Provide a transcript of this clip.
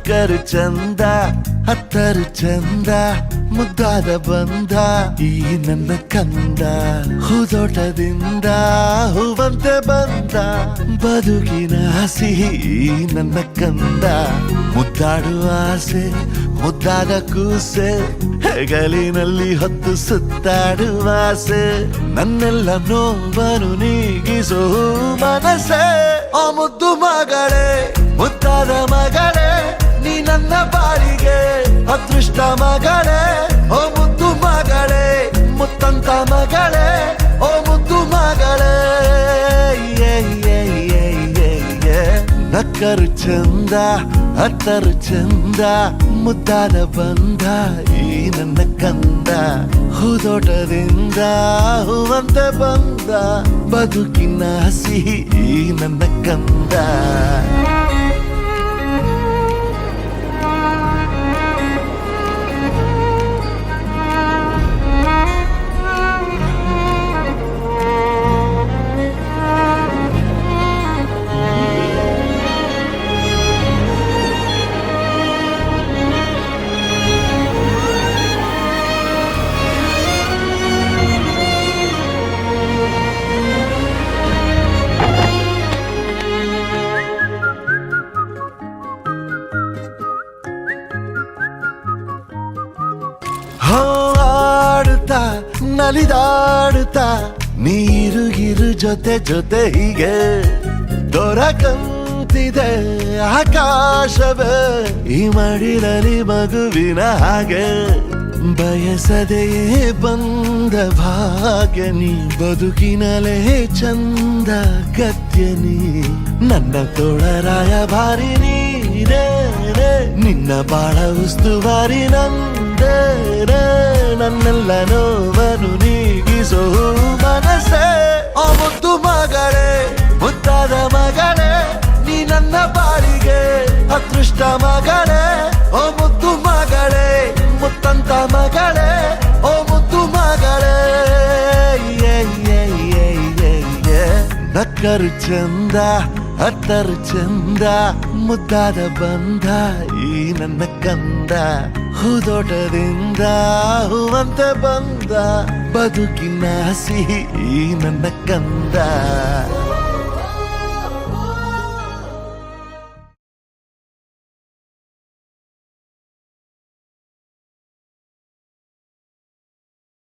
ನಕ್ಕರು ಚಂದ ಹತ್ತರು ಚಂದ ಮುದ್ದಾದ ಬಂದ ಈ ನನ್ನ ಕಂದ ಹೂದೋಟದಿಂದ ಹೂವಂತೆ ಬಂದ ಬದುಕಿನ ಸಿಹಿ ನನ್ನ ಕಂದ ಮುದ್ದಾಡುವ ಆಸೆ ಮುದ್ದಾದ ಕೂಸೆ ಹೆಗಲಿನಲ್ಲಿ ಹೊತ್ತು ಸುತ್ತಾಡುವ ಆಸೆ ನನ್ನೆಲ್ಲ ನೋವನ್ನು ನೀಗಿಸೋ ಮನಸ್ಸೆ ಆ ಮುದ್ದು ಮಗಳೇ ಮುದ್ದಾದ ಮಗಳೇ ನೀ ನನ್ನ ಬಾಳಿಗೆ ಅದೃಷ್ಟ ಮಗಳೇ ಓ ಮುದ್ದು ಮಗಳೇ ಮುತ್ತಂತ ಮಗಳೇ ಓ ಮುದ್ದು ಮಗಳೇ ನಕ್ಕರು ಚಂದ ಹತ್ತರು ಚಂದ ಮುದ್ದಾದ ಬಂದ ಈ ನನ್ನ ಕಂದ ಹೂದೋಟದಿಂದ ಹೂವಂತೆ ಬಂದ ಬದುಕಿನ ಸಿಹಿ ಈ ನನ್ನ ಕಂದ ಆಡುತ್ತಾ ನಲಿದಾಡುತ್ತಾ ನೀರುಗಿರು ಜೊತೆ ಜೊತೆ ಹೀಗೆ ದೊರಕಂತಿದೆ ಆಕಾಶವೇ ಈ ಮಡಿಲಲ್ಲಿ ಮಗುವಿನ ಹಾಗೆ ಬಯಸದೆಯೇ ಬಂದ ಭಾಗ್ಯ ನೀ ಬದುಕಿನಲೇ ಚಂದ ಗದ್ಯ ನೀ ನನ್ನ ತೋಳರಾಯ ಭಾರಿ ನೀರೇ ನಿನ್ನ ಬಾಳ ಉಸ್ತುವಾರಿ ನಂದೇರೆ ನನ್ನೆಲ್ಲ ನೋವನ್ನು ನೀಗಿಸೋ ಮನಸ್ಸೇ ಆ ಮುದ್ದು ಮಗಳೇ ಮುದ್ದಾದ ಮಗಳೇ ನೀ ನನ್ನ ಬಾಳಿಗೆ ಅದೃಷ್ಟ ಮಗಳೇ ಓ ಮುದ್ದು ಮಗಳೇ ಮುತ್ತಂತ ಮಗಳೇ ಓ ಮುದ್ದು ಮಗಳೇ ನಕ್ಕರು ಚಂದ ಹತ್ತರು ಚಂದ ಮುದ್ದಾದ ಬಂದ ಈ ನನ್ನ ಕಂದ ಹೂದೋಟದಿಂದ ಹೂವಂತೆ ಬಂದ ಬದುಕಿನ ಸಿಹಿ ಈ ನನ್ನ ಕಂದ